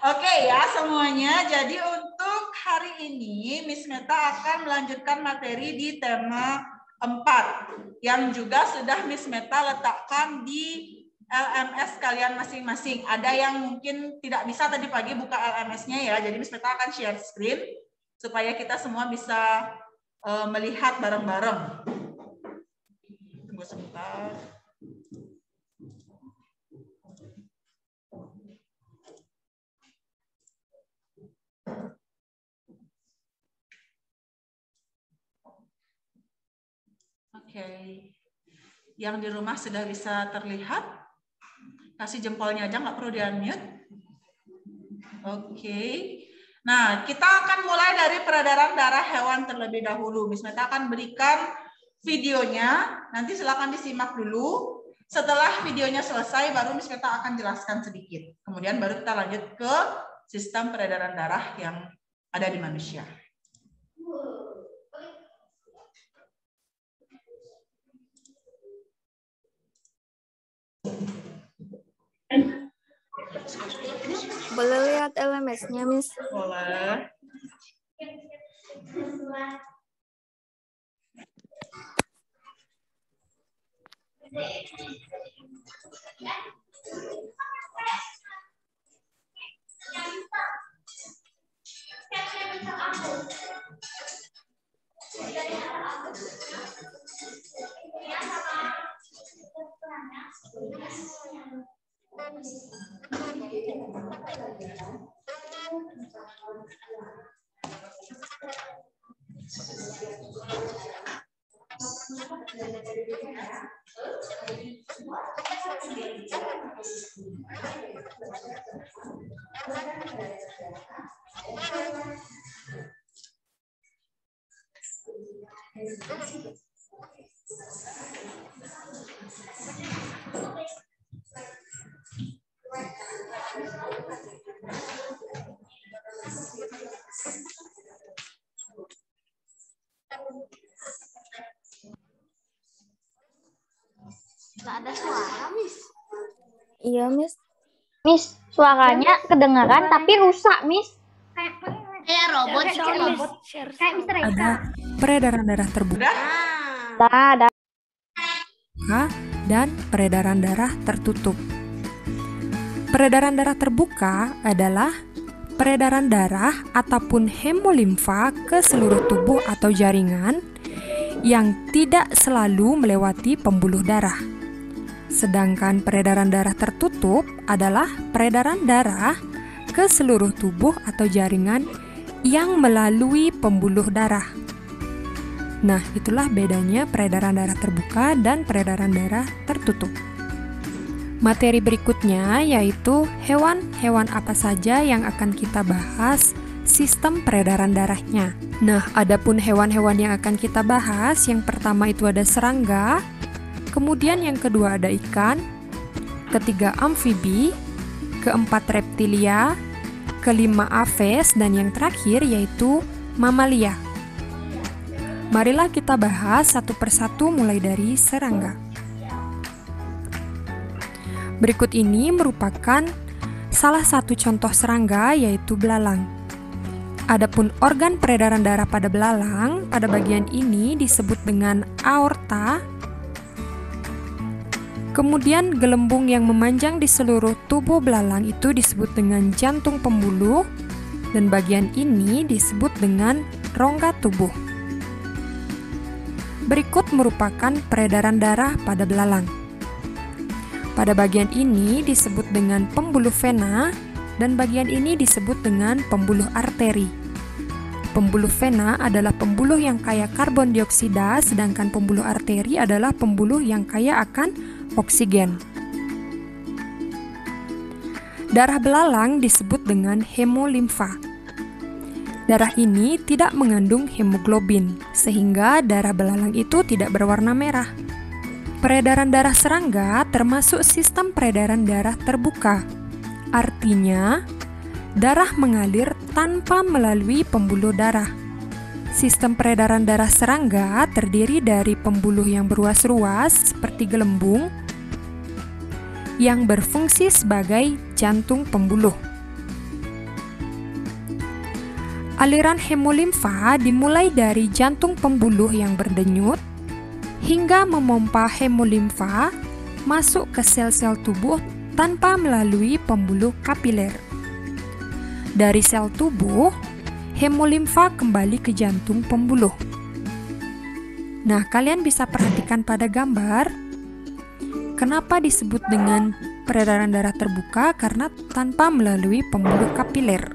Oke ya semuanya, jadi untuk hari ini Miss Meta akan melanjutkan materi di tema 4 yang juga sudah Miss Meta letakkan di LMS kalian masing-masing. Ada yang mungkin tidak bisa tadi pagi buka LMS-nya ya, jadi Miss Meta akan share screen supaya kita semua bisa melihat bareng-bareng. Tunggu sebentar. Oke, yang di rumah sudah bisa terlihat? Kasih jempolnya aja, nggak perlu di-unmute. Oke, nah kita akan mulai dari peredaran darah hewan terlebih dahulu. Miss Meta akan berikan videonya, nanti silakan disimak dulu. Setelah videonya selesai, baru Miss Meta akan jelaskan sedikit. Kemudian baru kita lanjut ke sistem peredaran darah yang ada di manusia. Boleh lihat LMS-nya, Miss? Boleh. Nggak ada suara, Miss. Iya, Miss. Miss, suaranya kedengaran tapi rusak, Miss. Kayak robot, kayak Mr. Eka. Ada peredaran darah terbuka Ada. dan peredaran darah tertutup. Peredaran darah terbuka adalah peredaran darah ataupun hemolimfa ke seluruh tubuh atau jaringan yang tidak selalu melewati pembuluh darah. Sedangkan peredaran darah tertutup adalah peredaran darah ke seluruh tubuh atau jaringan yang melalui pembuluh darah. Nah, itulah bedanya peredaran darah terbuka dan peredaran darah tertutup. Materi berikutnya yaitu hewan-hewan apa saja yang akan kita bahas sistem peredaran darahnya. Nah, adapun hewan-hewan yang akan kita bahas, yang pertama itu ada serangga, kemudian yang kedua ada ikan, ketiga amfibi, keempat reptilia, kelima aves, dan yang terakhir yaitu mamalia. Marilah kita bahas satu persatu mulai dari serangga. Berikut ini merupakan salah satu contoh serangga yaitu belalang. Adapun organ peredaran darah pada belalang, pada bagian ini disebut dengan aorta. Kemudian gelembung yang memanjang di seluruh tubuh belalang itu disebut dengan jantung pembuluh, dan bagian ini disebut dengan rongga tubuh. Berikut merupakan peredaran darah pada belalang. Pada bagian ini disebut dengan pembuluh vena, dan bagian ini disebut dengan pembuluh arteri. Pembuluh vena adalah pembuluh yang kaya karbon dioksida, sedangkan pembuluh arteri adalah pembuluh yang kaya akan oksigen. Darah belalang disebut dengan hemolimfa. Darah ini tidak mengandung hemoglobin, sehingga darah belalang itu tidak berwarna merah. Peredaran darah serangga termasuk sistem peredaran darah terbuka. Artinya, darah mengalir tanpa melalui pembuluh darah. Sistem peredaran darah serangga terdiri dari pembuluh yang berruas-ruas seperti gelembung, yang berfungsi sebagai jantung pembuluh. Aliran hemolimfa dimulai dari jantung pembuluh yang berdenyut hingga memompa hemolimfa masuk ke sel-sel tubuh tanpa melalui pembuluh kapiler. Dari sel tubuh, hemolimfa kembali ke jantung pembuluh. Nah, kalian bisa perhatikan pada gambar, kenapa disebut dengan peredaran darah terbuka? Karena tanpa melalui pembuluh kapiler.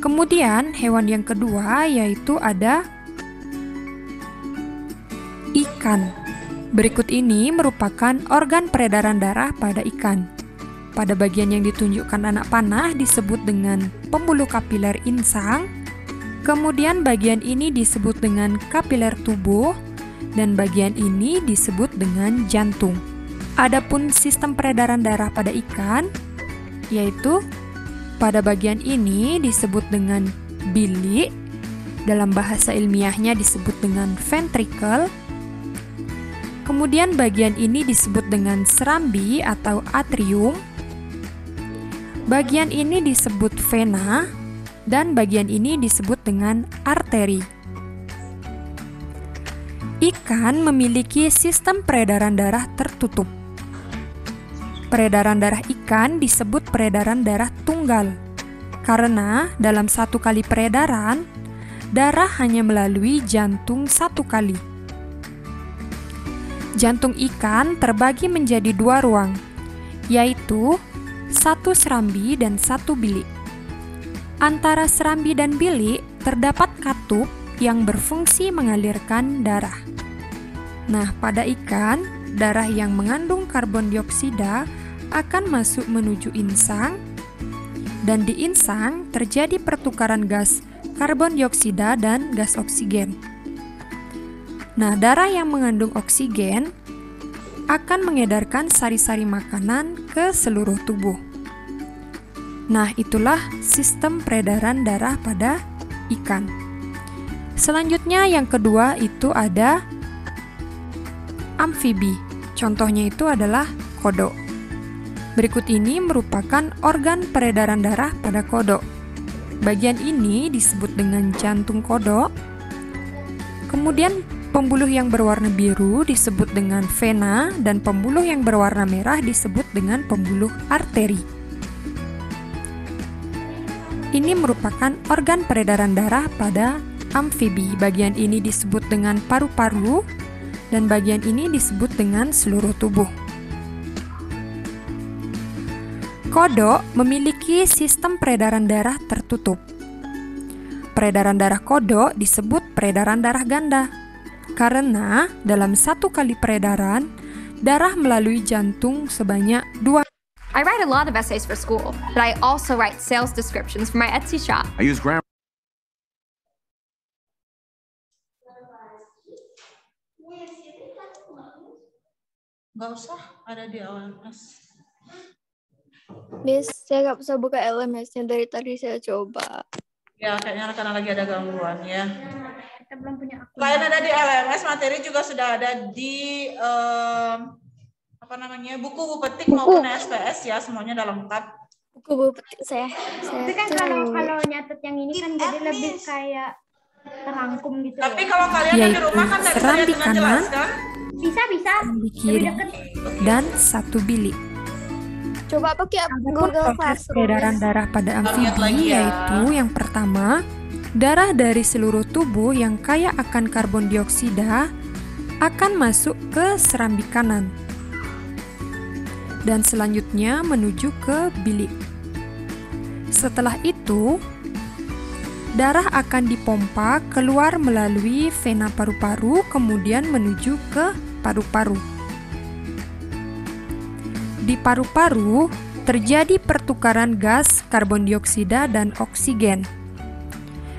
Kemudian, hewan yang kedua yaitu ada ikan. Berikut ini merupakan organ peredaran darah pada ikan. Pada bagian yang ditunjukkan anak panah disebut dengan pembuluh kapiler insang. Kemudian bagian ini disebut dengan kapiler tubuh dan bagian ini disebut dengan jantung. Adapun sistem peredaran darah pada ikan yaitu pada bagian ini disebut dengan bilik, dalam bahasa ilmiahnya disebut dengan ventricle. Kemudian bagian ini disebut dengan serambi atau atrium. Bagian ini disebut vena dan bagian ini disebut dengan arteri. Ikan memiliki sistem peredaran darah tertutup. Peredaran darah ikan disebut peredaran darah tunggal, karena dalam satu kali peredaran, darah hanya melalui jantung satu kali. Jantung ikan terbagi menjadi dua ruang, yaitu satu serambi dan satu bilik. Antara serambi dan bilik terdapat katup yang berfungsi mengalirkan darah. Nah, pada ikan, darah yang mengandung karbon dioksida akan masuk menuju insang, dan di insang terjadi pertukaran gas karbon dioksida dan gas oksigen. Nah, darah yang mengandung oksigen akan mengedarkan sari-sari makanan ke seluruh tubuh. Nah, itulah sistem peredaran darah pada ikan. Selanjutnya yang kedua itu ada amfibi. Contohnya itu adalah kodok. Berikut ini merupakan organ peredaran darah pada kodok. Bagian ini disebut dengan jantung kodok. Kemudian pembuluh yang berwarna biru disebut dengan vena dan pembuluh yang berwarna merah disebut dengan pembuluh arteri. Ini merupakan organ peredaran darah pada amfibi. Bagian ini disebut dengan paru-paru dan bagian ini disebut dengan seluruh tubuh. Kodok memiliki sistem peredaran darah tertutup. Peredaran darah kodok disebut peredaran darah ganda, karena dalam satu kali peredaran, darah melalui jantung sebanyak 2. I write a lot of essays for school, but I also write sales descriptions for my Etsy shop. I use grammar. Nggak usah ada di LMS. Miss, saya nggak bisa buka LMS-nya dari tadi saya coba. Ya, kayaknya karena lagi ada gangguan ya. Kita belum punya akun. Selain ada di LMS, materi juga sudah ada di buku petik maupun SPS ya, semuanya udah lengkap. Buku petik saya Tapi kan kalau nyatet yang ini kan jadi lebih kayak terangkum gitu. Tapi kalau kalian di Yaitu rumah kan tadi saya serambi dengan kanan, jelas kan? Bisa. serambi kiri, dan satu bilik. Coba pakai Adapun Google proses Classroom. peredaran darah pada Lihat amfibi lagi ya. yaitu yang pertama, darah dari seluruh tubuh yang kaya akan karbon dioksida akan masuk ke serambi kanan dan selanjutnya menuju ke bilik. Setelah itu, darah akan dipompa keluar melalui vena paru-paru kemudian menuju ke paru-paru. Di paru-paru terjadi pertukaran gas karbon dioksida dan oksigen.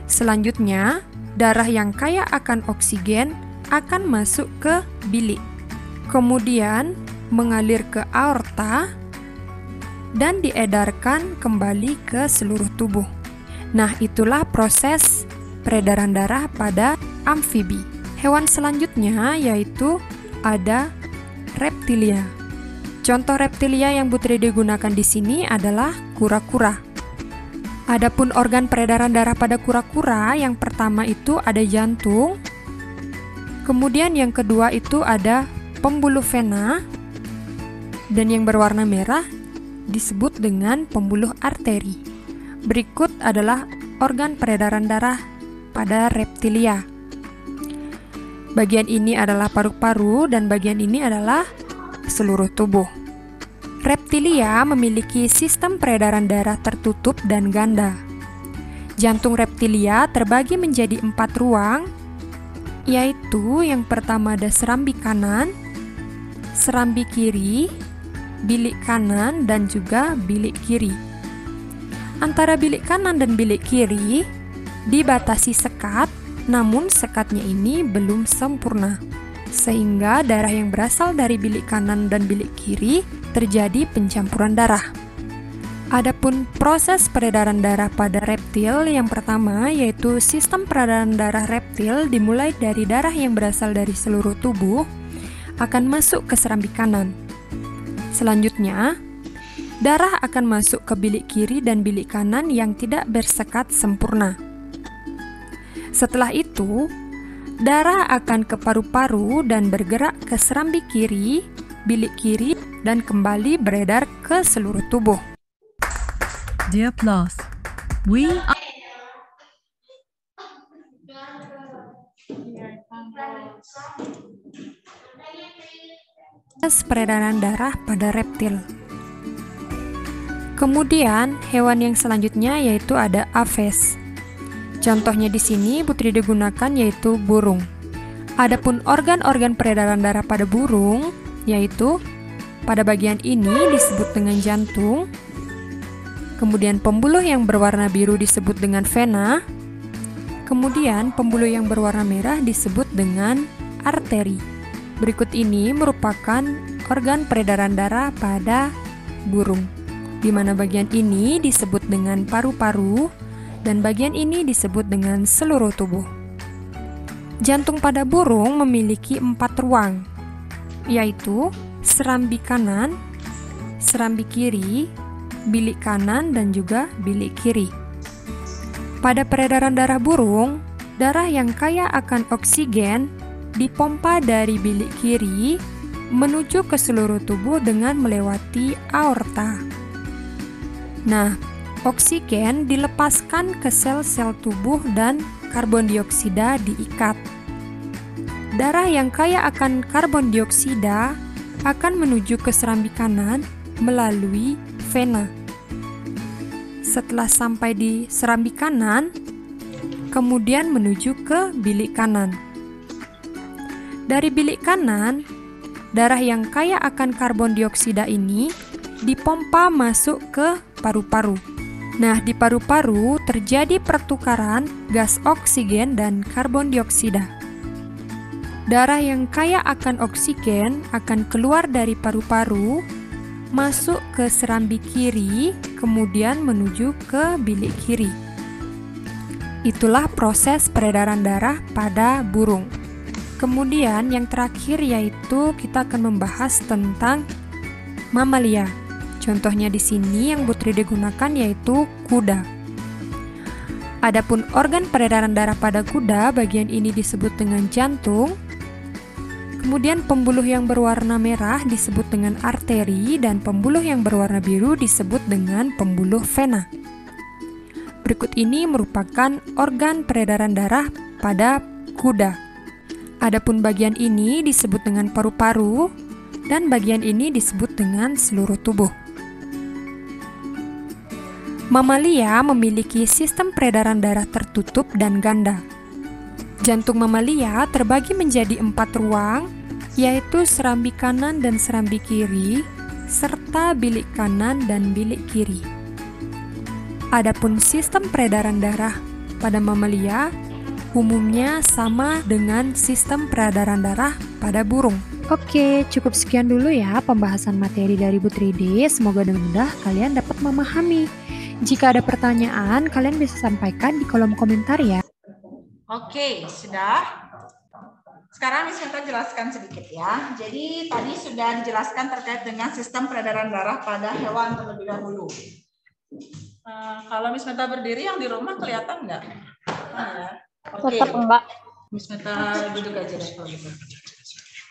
Selanjutnya, darah yang kaya akan oksigen akan masuk ke bilik, kemudian mengalir ke aorta dan diedarkan kembali ke seluruh tubuh. Nah, itulah proses peredaran darah pada amfibi. Hewan selanjutnya yaitu ada reptilia. Contoh reptilia yang Putri digunakan di sini adalah kura-kura. Adapun organ peredaran darah pada kura-kura, yang pertama itu ada jantung, kemudian yang kedua itu ada pembuluh vena, dan yang berwarna merah disebut dengan pembuluh arteri. Berikut adalah organ peredaran darah pada reptilia. Bagian ini adalah paru-paru dan bagian ini adalah seluruh tubuh. Reptilia memiliki sistem peredaran darah tertutup dan ganda. Jantung reptilia terbagi menjadi 4 ruang, yaitu yang pertama ada serambi kanan, serambi kiri, bilik kanan, dan juga bilik kiri. Antara bilik kanan dan bilik kiri dibatasi sekat, namun sekatnya ini belum sempurna, sehingga darah yang berasal dari bilik kanan dan bilik kiri terjadi pencampuran darah. Adapun proses peredaran darah pada reptil, yang pertama yaitu sistem peredaran darah reptil dimulai dari darah yang berasal dari seluruh tubuh akan masuk ke serambi kanan. Selanjutnya, darah akan masuk ke bilik kiri dan bilik kanan yang tidak bersekat sempurna. Setelah itu, darah akan ke paru-paru dan bergerak ke serambi kiri, bilik kiri, dan kembali beredar ke seluruh tubuh. Dear class, we are proses peredaran darah pada reptil. Kemudian, hewan yang selanjutnya yaitu ada aves. Contohnya di sini Putri digunakan yaitu burung. Adapun organ-organ peredaran darah pada burung yaitu pada bagian ini disebut dengan jantung. Kemudian pembuluh yang berwarna biru disebut dengan vena. Kemudian pembuluh yang berwarna merah disebut dengan arteri. Berikut ini merupakan organ peredaran darah pada burung, di mana bagian ini disebut dengan paru-paru dan bagian ini disebut dengan seluruh tubuh. Jantung pada burung memiliki 4 ruang, yaitu serambi kanan, serambi kiri, bilik kanan, dan juga bilik kiri. Pada peredaran darah burung, darah yang kaya akan oksigen dipompa dari bilik kiri menuju ke seluruh tubuh dengan melewati aorta. Nah, oksigen dilepaskan ke sel-sel tubuh dan karbon dioksida diikat. Darah yang kaya akan karbon dioksida akan menuju ke serambi kanan melalui vena. Setelah sampai di serambi kanan, kemudian menuju ke bilik kanan. Dari bilik kanan, darah yang kaya akan karbon dioksida ini dipompa masuk ke paru-paru. Nah, di paru-paru terjadi pertukaran gas oksigen dan karbon dioksida. Darah yang kaya akan oksigen akan keluar dari paru-paru, masuk ke serambi kiri, kemudian menuju ke bilik kiri. Itulah proses peredaran darah pada burung. Kemudian yang terakhir yaitu kita akan membahas tentang mamalia. Contohnya di sini yang Putri digunakan yaitu kuda. Adapun organ peredaran darah pada kuda, bagian ini disebut dengan jantung. Kemudian pembuluh yang berwarna merah disebut dengan arteri dan pembuluh yang berwarna biru disebut dengan pembuluh vena. Berikut ini merupakan organ peredaran darah pada kuda. Adapun bagian ini disebut dengan paru-paru dan bagian ini disebut dengan seluruh tubuh. Mamalia memiliki sistem peredaran darah tertutup dan ganda. Jantung mamalia terbagi menjadi 4 ruang, yaitu serambi kanan dan serambi kiri, serta bilik kanan dan bilik kiri. Adapun sistem peredaran darah pada mamalia umumnya sama dengan sistem peredaran darah pada burung. Oke, cukup sekian dulu ya pembahasan materi dari Putri D. Semoga dengan mudah kalian dapat memahami. Jika ada pertanyaan, kalian bisa sampaikan di kolom komentar ya. Oke, sudah. Sekarang Miss Meta jelaskan sedikit ya. Jadi tadi sudah dijelaskan terkait dengan sistem peredaran darah pada hewan terlebih dahulu. Kalau Miss Meta berdiri yang di rumah kelihatan nggak? Ya. Oke. Tetap enggak. Miss Meta duduk aja deh kalau gitu.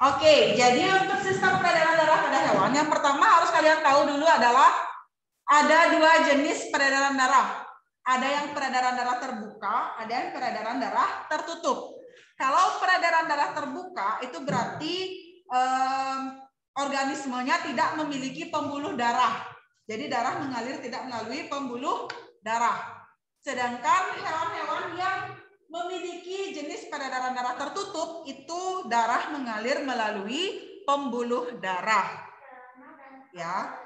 Oke, jadi untuk sistem peredaran darah pada hewan, yang pertama harus kalian tahu dulu adalah ada dua jenis peredaran darah. Ada yang peredaran darah terbuka, ada yang peredaran darah tertutup. Kalau peredaran darah terbuka itu berarti organismenya tidak memiliki pembuluh darah. Jadi darah mengalir tidak melalui pembuluh darah. Sedangkan hewan-hewan yang memiliki jenis peredaran darah tertutup itu darah mengalir melalui pembuluh darah. Ya.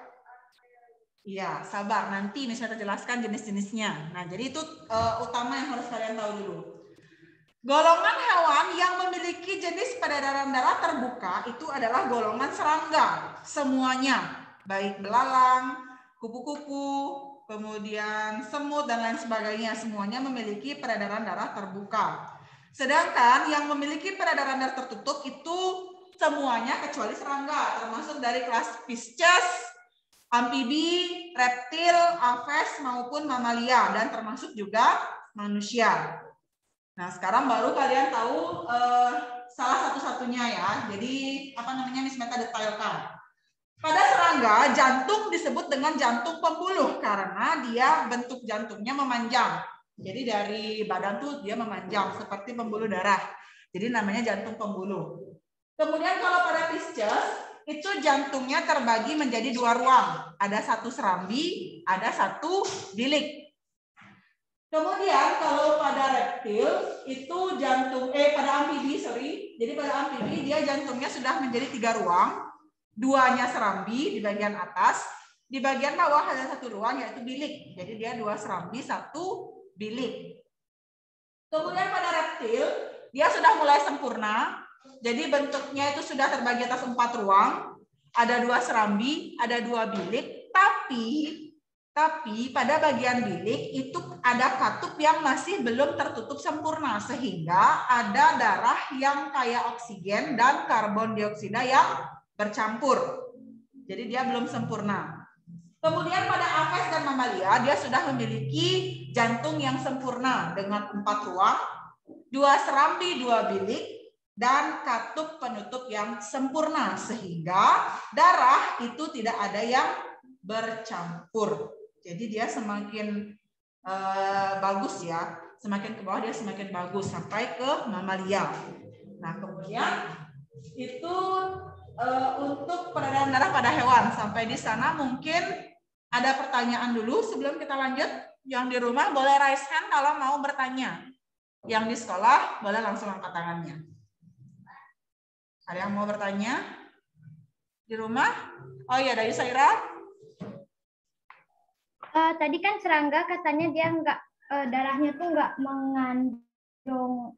Iya, sabar. Nanti Miss Meta jelaskan jenis-jenisnya. Nah, jadi itu utama yang harus kalian tahu dulu. Golongan hewan yang memiliki jenis peredaran darah terbuka itu adalah golongan serangga. Semuanya, baik belalang, kupu-kupu, kemudian semut, dan lain sebagainya. Semuanya memiliki peredaran darah terbuka. Sedangkan yang memiliki peredaran darah tertutup itu semuanya kecuali serangga, termasuk dari kelas Pisces, amfibi, reptil, aves, maupun mamalia, dan termasuk juga manusia. Nah, sekarang baru kalian tahu salah satu-satunya ya. Jadi, Miss Meta detailkan. Pada serangga, jantung disebut dengan jantung pembuluh karena dia bentuk jantungnya memanjang. Jadi dari badan tuh dia memanjang seperti pembuluh darah. Jadi namanya jantung pembuluh. Kemudian kalau pada Pisces, itu jantungnya terbagi menjadi dua ruang. Ada satu serambi, ada satu bilik. Kemudian kalau pada reptil itu pada amfibi, Jadi pada amfibi dia jantungnya sudah menjadi 3 ruang. 2-nya serambi di bagian atas, di bagian bawah ada 1 ruang yaitu bilik. Jadi dia 2 serambi, 1 bilik. Kemudian pada reptil dia sudah mulai sempurna. Jadi bentuknya itu sudah terbagi atas 4 ruang, ada 2 serambi, ada 2 bilik, tapi pada bagian bilik itu ada katup yang masih belum tertutup sempurna, sehingga ada darah yang kaya oksigen dan karbon dioksida yang bercampur. Jadi dia belum sempurna. Kemudian pada aves dan mamalia dia sudah memiliki jantung yang sempurna dengan 4 ruang, 2 serambi, 2 bilik, dan katup penutup yang sempurna sehingga darah itu tidak ada yang bercampur. Jadi dia semakin bagus ya, semakin ke bawah dia semakin bagus sampai ke mamalia. Nah, kemudian itu untuk peredaran darah pada hewan. Sampai di sana mungkin ada pertanyaan dulu sebelum kita lanjut. Yang di rumah boleh raise hand kalau mau bertanya. Yang di sekolah boleh langsung angkat tangannya. Ada yang mau bertanya? Di rumah? Oh iya, dari Saira. Tadi kan serangga katanya dia darahnya tuh nggak mengandung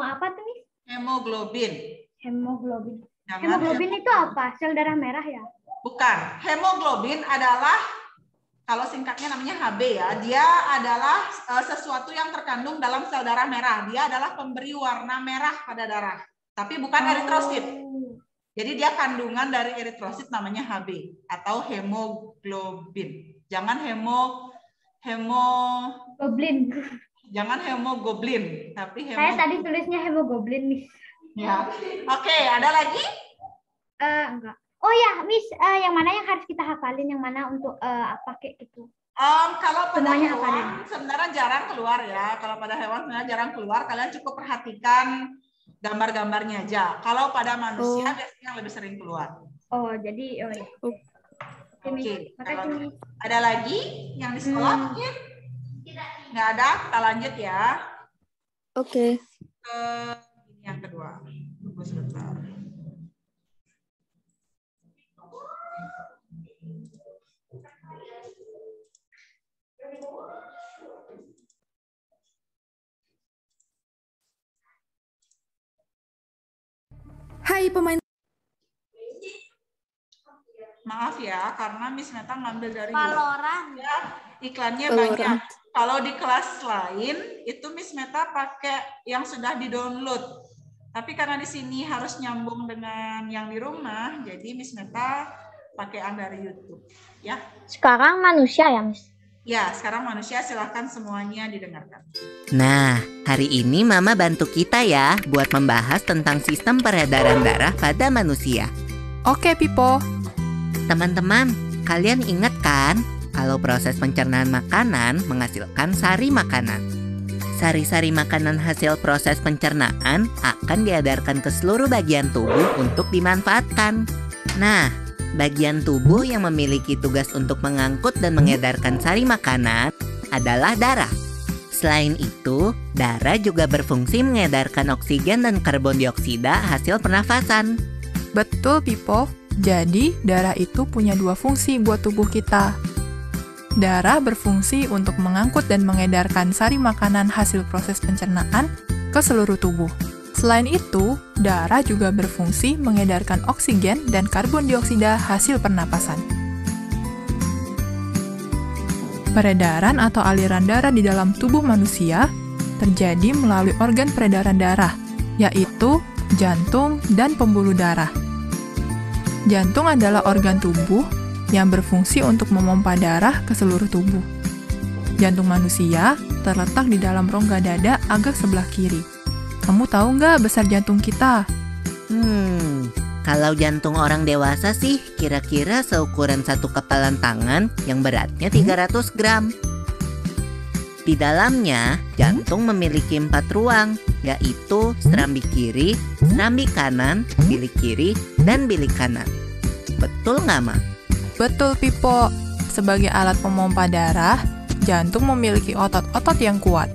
apa tuh nih? Hemoglobin. Hemoglobin itu apa? Sel darah merah ya? Bukan. Hemoglobin adalah, kalau singkatnya namanya HB ya, dia adalah sesuatu yang terkandung dalam sel darah merah. Dia adalah pemberi warna merah pada darah. Tapi bukan eritrosit. Jadi dia kandungan dari eritrosit namanya HB atau hemoglobin. Jangan hemoglobin. Jangan hemoglobin, tapi Saya tadi tulisnya hemoglobin, Miss. Ya. Oke, ada lagi? Enggak. Oh ya, Miss, yang mana yang harus kita hafalin, yang mana untuk pakai gitu? Kalau pada hewan sebenarnya jarang keluar ya. Kalau pada hewan sebenarnya jarang keluar. Kalian cukup perhatikan gambar-gambarnya aja. Kalau pada manusia biasanya lebih sering keluar. Oh, jadi ya. Oke. Ada lagi yang di sekolah mungkin? Nggak ada, kita lanjut ya. Oke. Yang kedua. Tunggu sebentar. Hai pemain. Maaf ya, karena Miss Meta ngambil dari Valorant. ya, iklannya Valorant. banyak. Kalau di kelas lain itu Miss Meta pakai yang sudah di-download. Tapi karena di sini harus nyambung dengan yang di rumah, jadi Miss Meta pakai yang dari YouTube. Ya, Sekarang manusia ya, Miss? ya sekarang manusia silahkan semuanya didengarkan. Nah, hari ini Mama bantu kita ya buat membahas tentang sistem peredaran darah pada manusia. Oke, Pipo. Teman-teman, kalian ingat kan kalau proses pencernaan makanan menghasilkan sari makanan? Sari-sari makanan hasil proses pencernaan akan diedarkan ke seluruh bagian tubuh untuk dimanfaatkan. Nah, bagian tubuh yang memiliki tugas untuk mengangkut dan mengedarkan sari makanan adalah darah. Selain itu, darah juga berfungsi mengedarkan oksigen dan karbon dioksida hasil pernafasan. Betul, Pipo. Jadi, darah itu punya dua fungsi buat tubuh kita. Darah berfungsi untuk mengangkut dan mengedarkan sari makanan hasil proses pencernaan ke seluruh tubuh. Selain itu, darah juga berfungsi mengedarkan oksigen dan karbon dioksida hasil pernapasan. Peredaran atau aliran darah di dalam tubuh manusia terjadi melalui organ peredaran darah, yaitu jantung dan pembuluh darah. Jantung adalah organ tubuh yang berfungsi untuk memompa darah ke seluruh tubuh. Jantung manusia terletak di dalam rongga dada agak sebelah kiri. Kamu tahu nggak besar jantung kita? Kalau jantung orang dewasa sih kira-kira seukuran satu kepalan tangan yang beratnya 300 gram. Di dalamnya, jantung memiliki 4 ruang, yaitu serambi kiri, serambi kanan, bilik kiri, dan bilik kanan. Betul nggak, Ma? Betul, Pipo. Sebagai alat pemompa darah, jantung memiliki otot-otot yang kuat.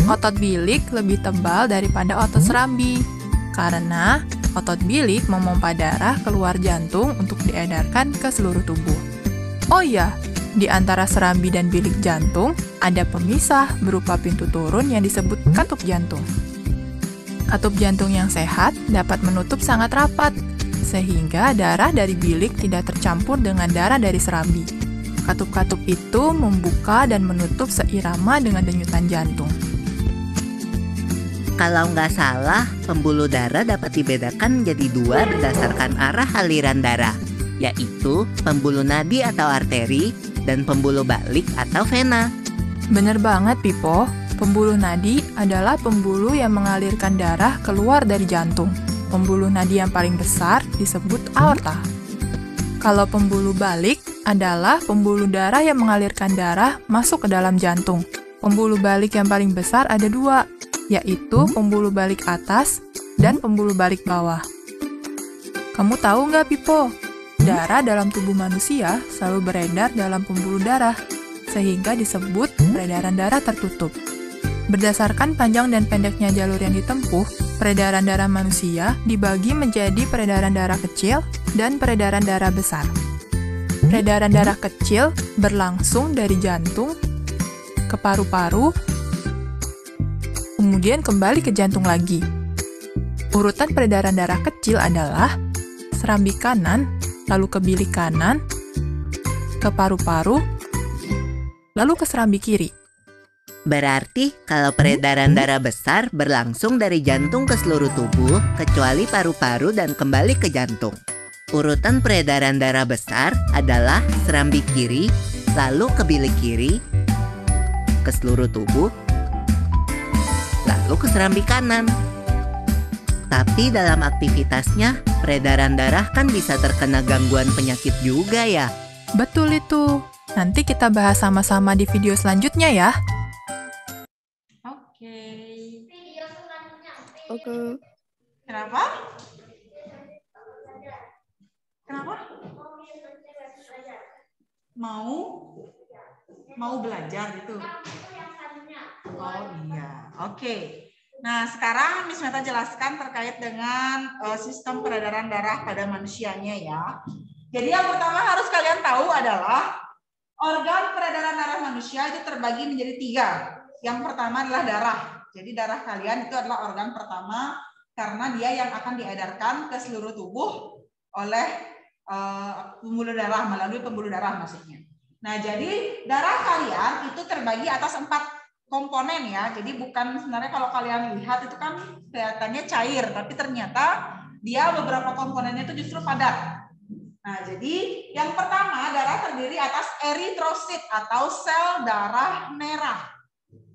Otot bilik lebih tebal daripada otot serambi, karena otot bilik memompa darah keluar jantung untuk diedarkan ke seluruh tubuh. Oh iya, di antara serambi dan bilik jantung, ada pemisah berupa pintu turun yang disebut katup jantung. Katup jantung yang sehat dapat menutup sangat rapat, sehingga darah dari bilik tidak tercampur dengan darah dari serambi. Katup-katup itu membuka dan menutup seirama dengan denyutan jantung. Kalau nggak salah, pembuluh darah dapat dibedakan menjadi 2 berdasarkan arah aliran darah, yaitu pembuluh nadi atau arteri dan pembuluh balik atau vena. Bener banget, Pipo. Pembuluh nadi adalah pembuluh yang mengalirkan darah keluar dari jantung. Pembuluh nadi yang paling besar disebut aorta. Kalau pembuluh balik adalah pembuluh darah yang mengalirkan darah masuk ke dalam jantung. Pembuluh balik yang paling besar ada 2, yaitu pembuluh balik atas dan pembuluh balik bawah. Kamu tahu nggak, Pipo? Darah dalam tubuh manusia selalu beredar dalam pembuluh darah, sehingga disebut peredaran darah tertutup. Berdasarkan panjang dan pendeknya jalur yang ditempuh, peredaran darah manusia dibagi menjadi peredaran darah kecil dan peredaran darah besar. Peredaran darah kecil berlangsung dari jantung ke paru-paru, kemudian kembali ke jantung lagi. Urutan peredaran darah kecil adalah serambi kanan, lalu ke bilik kanan, ke paru-paru, lalu ke serambi kiri. Berarti kalau peredaran darah besar berlangsung dari jantung ke seluruh tubuh, kecuali paru-paru dan kembali ke jantung. Urutan peredaran darah besar adalah serambi kiri, lalu ke bilik kiri, ke seluruh tubuh, lalu ke serambi kanan. Tapi dalam aktivitasnya, peredaran darah kan bisa terkena gangguan penyakit juga ya. Betul itu. Nanti kita bahas sama-sama di video selanjutnya ya. Oke. Kenapa? Kenapa? Mau belajar gitu? Oh iya, oke. Nah, sekarang Miss Meta jelaskan terkait dengan sistem peredaran darah pada manusianya ya. Jadi yang pertama harus kalian tahu adalah organ peredaran darah manusia itu terbagi menjadi 3. Yang pertama adalah darah. Jadi darah kalian itu adalah organ pertama karena dia yang akan diedarkan ke seluruh tubuh oleh pembuluh darah, melalui pembuluh darah maksudnya. Nah, jadi darah kalian itu terbagi atas 4 komponen ya. Jadi bukan sebenarnya kalau kalian lihat itu kan kelihatannya cair, tapi ternyata dia beberapa komponennya itu justru padat. Nah, jadi yang pertama darah terdiri atas eritrosit atau sel darah merah.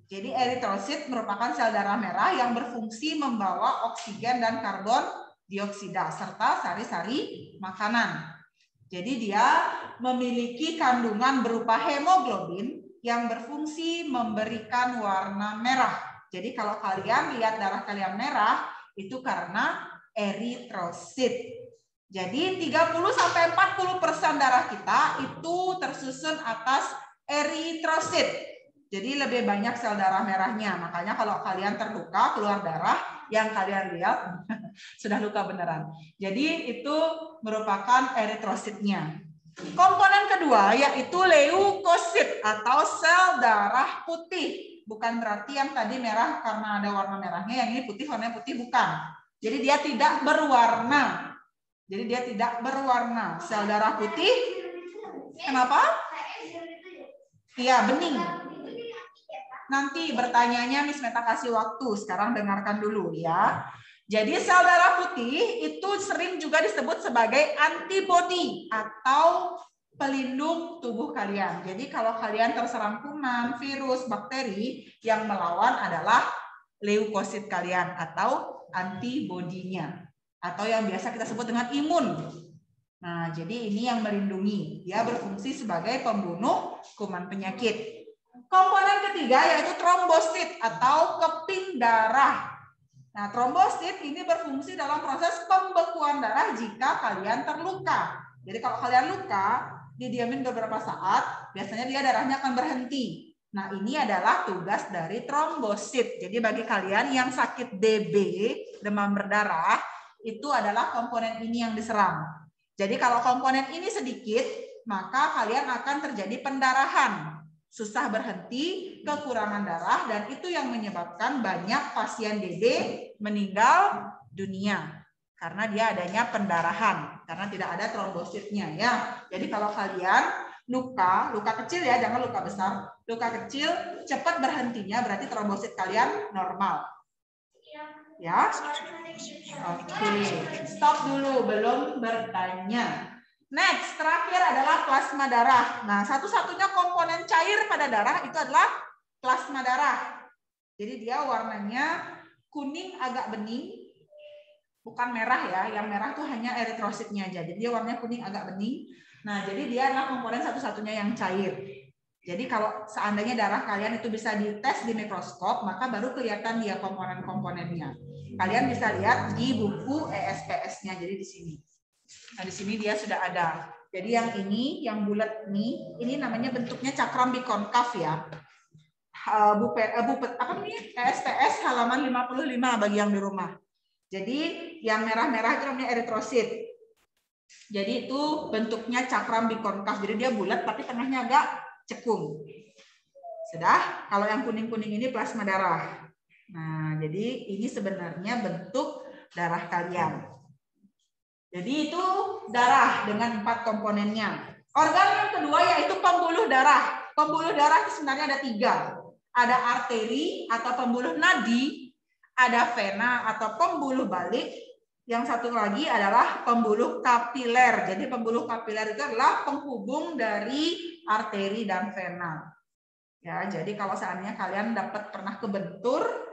Jadi eritrosit merupakan sel darah merah yang berfungsi membawa oksigen dan karbon dioksida serta sari-sari makanan. Jadi dia memiliki kandungan berupa hemoglobin yang berfungsi memberikan warna merah. Jadi kalau kalian lihat darah kalian merah itu karena eritrosit. Jadi 30-40% darah kita itu tersusun atas eritrosit. Jadi lebih banyak sel darah merahnya. Makanya kalau kalian terluka keluar darah yang kalian lihat sudah luka beneran. Jadi itu merupakan eritrositnya. Komponen kedua yaitu leukosit atau sel darah putih. Bukan berarti yang tadi merah karena ada warna merahnya, yang ini putih warnanya putih, bukan. Jadi dia tidak berwarna. Sel darah putih. Kenapa? Iya, bening. Nanti bertanyanya Miss Meta kasih waktu. Sekarang dengarkan dulu ya. Jadi sel darah putih itu sering juga disebut sebagai antibodi atau pelindung tubuh kalian. Jadi kalau kalian terserang kuman, virus, bakteri, yang melawan adalah leukosit kalian atau antibodinya. Atau yang biasa kita sebut dengan imun. Nah, jadi ini yang melindungi. Dia berfungsi sebagai pembunuh kuman penyakit. Komponen ketiga yaitu trombosit atau keping darah. Nah, trombosit ini berfungsi dalam proses pembekuan darah jika kalian terluka. Jadi kalau kalian luka, didiamin beberapa saat, biasanya dia darahnya akan berhenti. Nah, ini adalah tugas dari trombosit. Jadi bagi kalian yang sakit DB, demam berdarah, itu adalah komponen ini yang diserang. Jadi kalau komponen ini sedikit, maka kalian akan terjadi pendarahan. Susah berhenti, kekurangan darah, dan itu yang menyebabkan banyak pasien DB meninggal dunia karena dia adanya pendarahan, karena tidak ada trombositnya ya. Jadi kalau kalian luka kecil ya, jangan luka besar, luka kecil cepat berhentinya berarti trombosit kalian normal. Ya, oke, stop dulu, belum bertanya. Next, terakhir adalah plasma darah. Nah, satu-satunya komponen cair pada darah itu adalah plasma darah. Jadi dia warnanya kuning agak bening, bukan merah ya. Yang merah tuh hanya eritrositnya aja. Jadi dia warnanya kuning agak bening. Nah, jadi dia adalah komponen satu-satunya yang cair. Jadi kalau seandainya darah kalian itu bisa dites di mikroskop, maka baru kelihatan dia komponen-komponennya. Kalian bisa lihat di buku ESPS-nya. Jadi di sini. Nah, di sini dia sudah ada. Jadi yang ini, yang bulat ini namanya bentuknya cakram bikonkav ya. ESPS halaman 55 bagi yang di rumah. Jadi yang merah-merah itu namanya eritrosit. Jadi itu bentuknya cakram bikonkav. Jadi dia bulat tapi tengahnya agak cekung. Sudah? Kalau yang kuning-kuning ini plasma darah. Nah, jadi ini sebenarnya bentuk darah kalian. Jadi itu darah dengan 4 komponennya. Organ yang kedua yaitu pembuluh darah. Pembuluh darah itu sebenarnya ada 3. Ada arteri atau pembuluh nadi, ada vena atau pembuluh balik. Yang satu lagi adalah pembuluh kapiler. Jadi pembuluh kapiler itu adalah penghubung dari arteri dan vena. Ya, jadi kalau seandainya kalian pernah kebentur,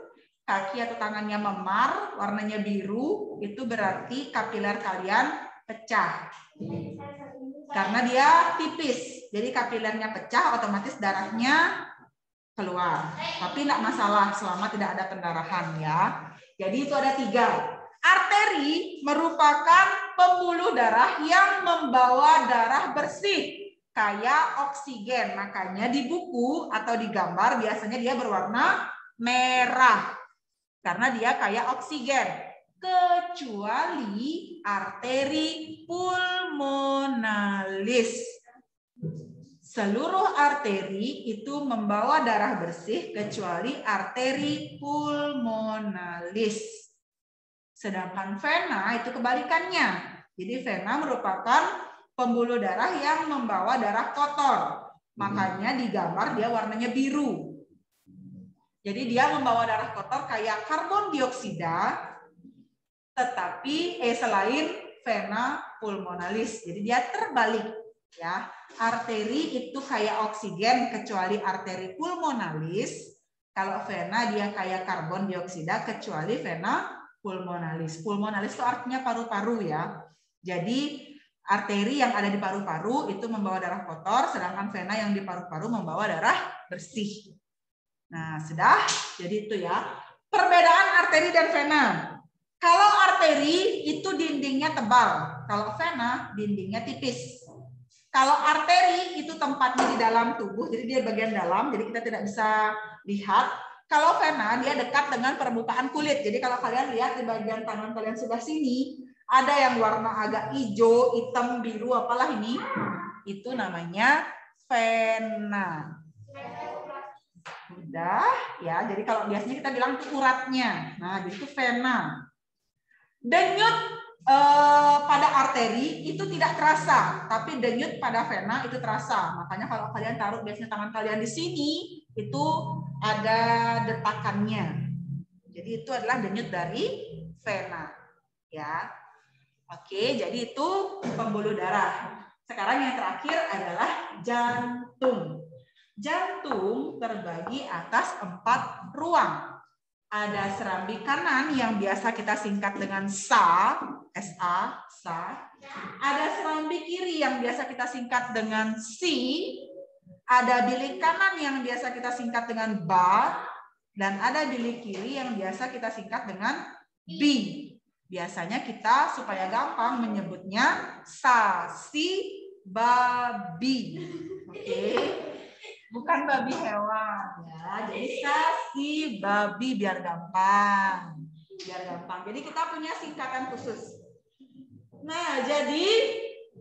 kaki atau tangannya memar, warnanya biru, itu berarti kapiler kalian pecah. Karena dia tipis, jadi kapilernya pecah, otomatis darahnya keluar. Tapi tidak masalah selama tidak ada pendarahan ya. Jadi itu ada 3. Arteri merupakan pembuluh darah yang membawa darah bersih, kayak oksigen. Makanya di buku atau di gambar biasanya dia berwarna merah. Karena dia kayak oksigen. Kecuali arteri pulmonalis. Seluruh arteri itu membawa darah bersih kecuali arteri pulmonalis. Sedangkan vena itu kebalikannya. Jadi vena merupakan pembuluh darah yang membawa darah kotor. Makanya di gambar dia warnanya biru. Jadi dia membawa darah kotor kayak karbon dioksida, tetapi selain vena pulmonalis. Jadi dia terbalik, ya. Arteri itu kayak oksigen kecuali arteri pulmonalis. Kalau vena dia kayak karbon dioksida kecuali vena pulmonalis. Pulmonalis itu artinya paru-paru, ya. Jadi arteri yang ada di paru-paru itu membawa darah kotor, sedangkan vena yang di paru-paru membawa darah bersih. Nah, sudah. Jadi itu ya. Perbedaan arteri dan vena. Kalau arteri itu dindingnya tebal, kalau vena dindingnya tipis. Kalau arteri itu tempatnya di dalam tubuh, jadi dia bagian dalam, jadi kita tidak bisa lihat. Kalau vena dia dekat dengan permukaan kulit. Jadi kalau kalian lihat di bagian tangan kalian sebelah sini, ada yang warna agak hijau, hitam, biru, apalah ini. Itu namanya vena. Udah, ya. Jadi kalau biasanya kita bilang itu uratnya. Nah, jadi itu vena. Denyut pada arteri itu tidak terasa, tapi denyut pada vena itu terasa. Makanya kalau kalian taruh biasanya tangan kalian di sini, itu ada detakannya. Jadi itu adalah denyut dari vena, ya. Oke, jadi itu pembuluh darah. Sekarang yang terakhir adalah jantung. Jantung terbagi atas 4 ruang. Ada serambi kanan yang biasa kita singkat dengan SA, SA. Ada serambi kiri yang biasa kita singkat dengan C. Ada bilik kanan yang biasa kita singkat dengan BA. Dan ada bilik kiri yang biasa kita singkat dengan B. Biasanya kita supaya gampang menyebutnya sasi babi. Oke. Bukan babi hewan, ya. Jadi sasi babi biar gampang. Biar gampang. Jadi kita punya singkatan khusus. Nah, jadi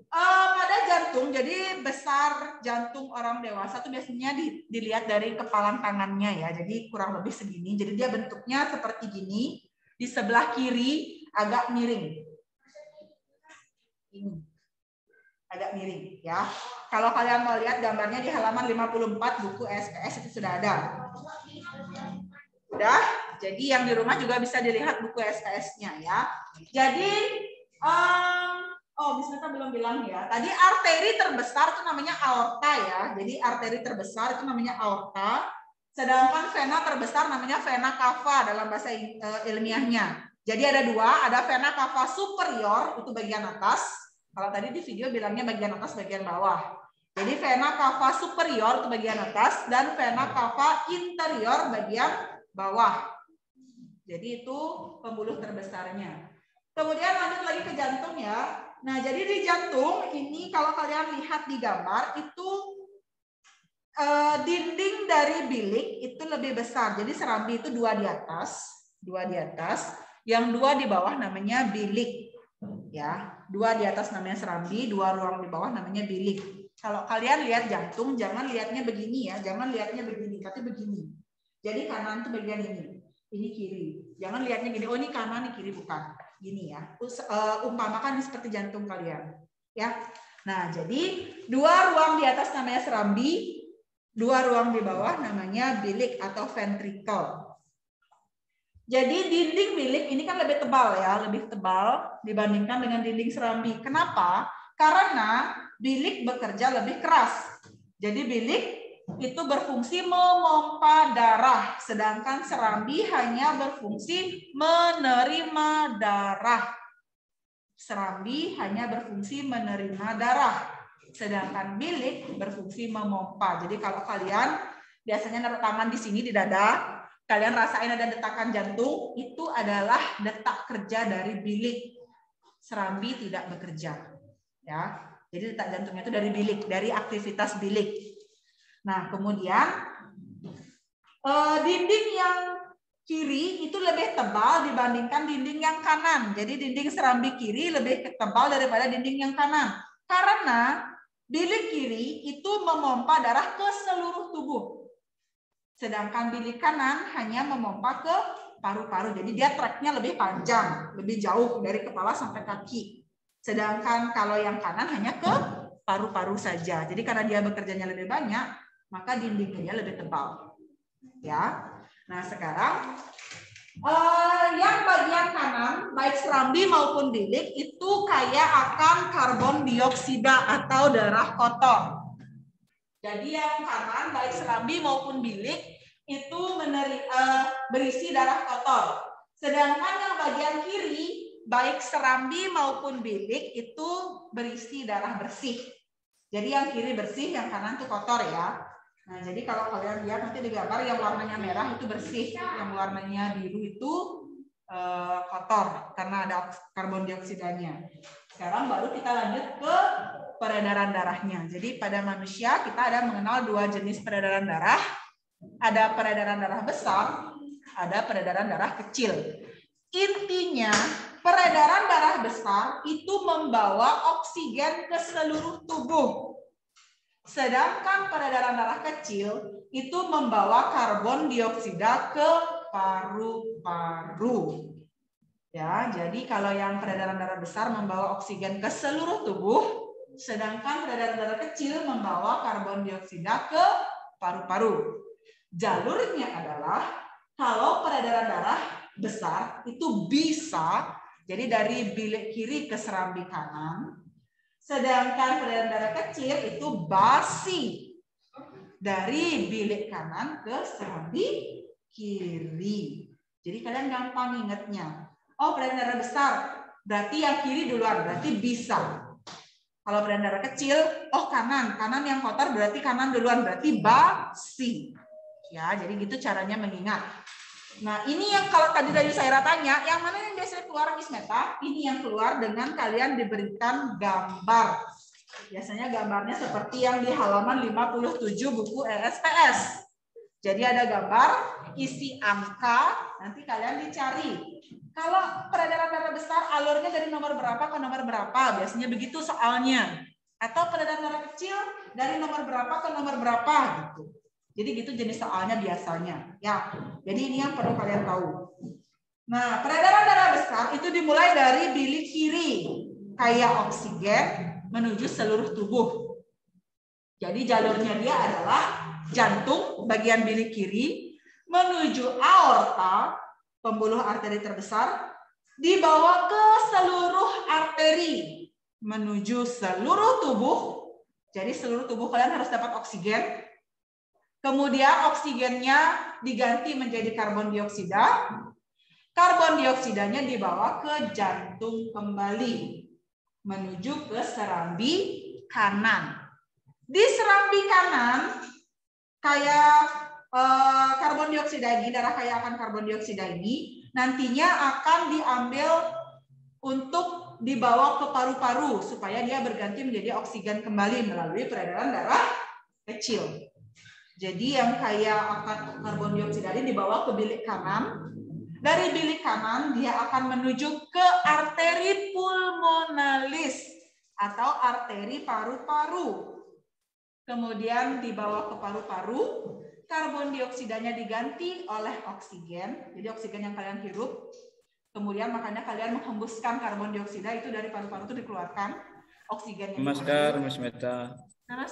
pada jantung, jadi besar jantung orang dewasa itu biasanya dilihat dari kepalan tangannya, ya. Jadi kurang lebih segini. Jadi dia bentuknya seperti gini. Di sebelah kiri agak miring. Ini. Agak miring, ya. Kalau kalian mau lihat gambarnya di halaman 54 buku SPS itu sudah ada. Udah, jadi yang di rumah juga bisa dilihat buku SPS-nya, ya. Jadi, Bismita belum bilang, ya. Tadi arteri terbesar itu namanya aorta, ya. Jadi arteri terbesar itu namanya aorta. Sedangkan vena terbesar namanya vena cava dalam bahasa ilmiahnya. Jadi ada 2, ada vena cava superior itu bagian atas. Kalau tadi di video bilangnya bagian atas, bagian bawah. Jadi vena cava superior itu bagian atas dan vena cava interior bagian bawah. Jadi itu pembuluh terbesarnya. Kemudian lanjut lagi ke jantung, ya. Nah, jadi di jantung ini kalau kalian lihat di gambar itu dinding dari bilik itu lebih besar. Jadi serambi itu 2 di atas, 2 di atas, yang 2 di bawah namanya bilik. Ya, 2 di atas namanya serambi, 2 ruang di bawah namanya bilik. Kalau kalian lihat jantung, jangan lihatnya begini, ya, jangan lihatnya begini, tapi begini. Jadi kanan itu bagian ini kiri. Jangan lihatnya gini, oh ini kanan, ini kiri, bukan. Gini, ya. Umpamakan seperti jantung kalian, ya. Nah, jadi 2 ruang di atas namanya serambi, 2 ruang di bawah namanya bilik atau ventricle. Jadi dinding bilik ini kan lebih tebal, ya, lebih tebal dibandingkan dengan dinding serambi. Kenapa? Karena bilik bekerja lebih keras. Jadi bilik itu berfungsi memompa darah, sedangkan serambi hanya berfungsi menerima darah. Serambi hanya berfungsi menerima darah, sedangkan bilik berfungsi memompa. Jadi kalau kalian biasanya naruh tangan di sini di dada, kalian rasain ada detakan jantung, itu adalah detak kerja dari bilik. Serambi tidak bekerja, ya. Jadi detak jantungnya itu dari bilik, dari aktivitas bilik. Nah, kemudian dinding yang kiri itu lebih tebal dibandingkan dinding yang kanan. Jadi dinding serambi kiri lebih tebal daripada dinding yang kanan. Karena bilik kiri itu memompa darah ke seluruh tubuh. Sedangkan bilik kanan hanya memompa ke paru-paru. Jadi dia treknya lebih panjang, lebih jauh dari kepala sampai kaki. Sedangkan kalau yang kanan hanya ke paru-paru saja. Jadi karena dia bekerjanya lebih banyak, maka dindingnya lebih tebal. Ya. Nah, sekarang yang bagian kanan, baik serambi maupun bilik, itu kaya akan karbon dioksida atau darah kotor. Jadi yang kanan, baik serambi maupun bilik, itu berisi darah kotor. Sedangkan yang bagian kiri, baik serambi maupun bilik, itu berisi darah bersih. Jadi yang kiri bersih, yang kanan itu kotor ya. Nah, jadi kalau kalian lihat nanti di gambar yang warnanya merah itu bersih, yang warnanya biru itu kotor karena ada karbon dioksidanya. Sekarang baru kita lanjut ke peredaran darahnya. Jadi pada manusia kita ada mengenal dua jenis peredaran darah. Ada peredaran darah besar, ada peredaran darah kecil. Intinya peredaran darah besar itu membawa oksigen ke seluruh tubuh. Sedangkan peredaran darah kecil itu membawa karbon dioksida ke paru-paru. Ya, jadi kalau yang peredaran darah besar membawa oksigen ke seluruh tubuh, sedangkan peredaran darah kecil membawa karbon dioksida ke paru-paru. Jalurnya adalah kalau peredaran darah besar itu bisa, jadi dari bilik kiri ke serambi kanan. Sedangkan peredaran darah kecil itu basi dari bilik kanan ke serambi kiri. Jadi kalian gampang ingatnya. Oh, peredaran darah besar, berarti yang kiri duluan, berarti bisa. Kalau peredaran darah kecil, oh kanan yang kotor berarti kanan duluan, berarti basi. Ya, jadi gitu caranya mengingat. Nah, ini yang kalau tadi Saira tanya, yang mana yang biasanya keluar Miss Meta? Ini yang keluar dengan kalian diberikan gambar. Biasanya gambarnya seperti yang di halaman 57 buku ESPS. Jadi ada gambar, isi angka, nanti kalian dicari. Kalau peredaran darah besar, alurnya dari nomor berapa ke nomor berapa? Biasanya begitu soalnya. Atau peredaran darah kecil, dari nomor berapa ke nomor berapa gitu. Jadi gitu jenis soalnya biasanya. Ya, jadi ini yang perlu kalian tahu. Nah, peredaran darah besar itu dimulai dari bilik kiri, kayak oksigen menuju seluruh tubuh. Jadi jalurnya dia adalah jantung bagian bilik kiri menuju aorta, pembuluh arteri terbesar, dibawa ke seluruh arteri menuju seluruh tubuh. Jadi seluruh tubuh kalian harus dapat oksigen. Kemudian oksigennya diganti menjadi karbon dioksida. Karbon dioksidanya dibawa ke jantung kembali menuju ke serambi kanan. Di serambi kanan kayak karbon dioksida ini, darah kaya akan karbon dioksida ini nantinya akan diambil untuk dibawa ke paru-paru supaya dia berganti menjadi oksigen kembali melalui peredaran darah kecil. Jadi yang kaya akan karbon dioksida ini dibawa ke bilik kanan. Dari bilik kanan dia akan menuju ke arteri pulmonalis atau arteri paru-paru. Kemudian dibawa ke paru-paru, karbon dioksidanya diganti oleh oksigen. Jadi oksigen yang kalian hirup. Kemudian makanya kalian menghembuskan karbon dioksida itu dari paru-paru itu dikeluarkan. Oksigennya. Namaskar, Miss Meta.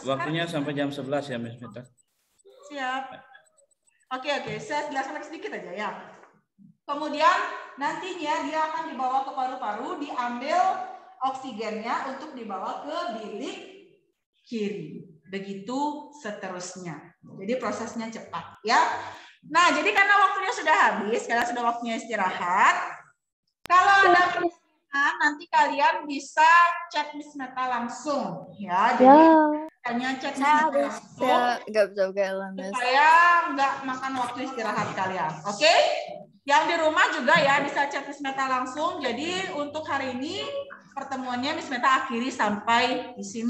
Waktunya sampai jam 11 ya, Miss Meta. Siap. Oke, saya jelaskan sedikit aja ya. Kemudian nantinya dia akan dibawa ke paru-paru, diambil oksigennya untuk dibawa ke bilik kiri. Begitu seterusnya. Jadi prosesnya cepat ya. Nah, jadi karena waktunya sudah habis, karena sudah waktunya istirahat. Kalau ada pertanyaan nanti kalian bisa chat Miss Meta langsung ya. Jadi hanya chat Miss Meta langsung. Nggak bisa LMS. Supaya nggak makan waktu istirahat kalian. Oke? Yang di rumah juga ya bisa chat Miss Meta langsung. Jadi untuk hari ini pertemuannya Miss Meta akhiri sampai di sini.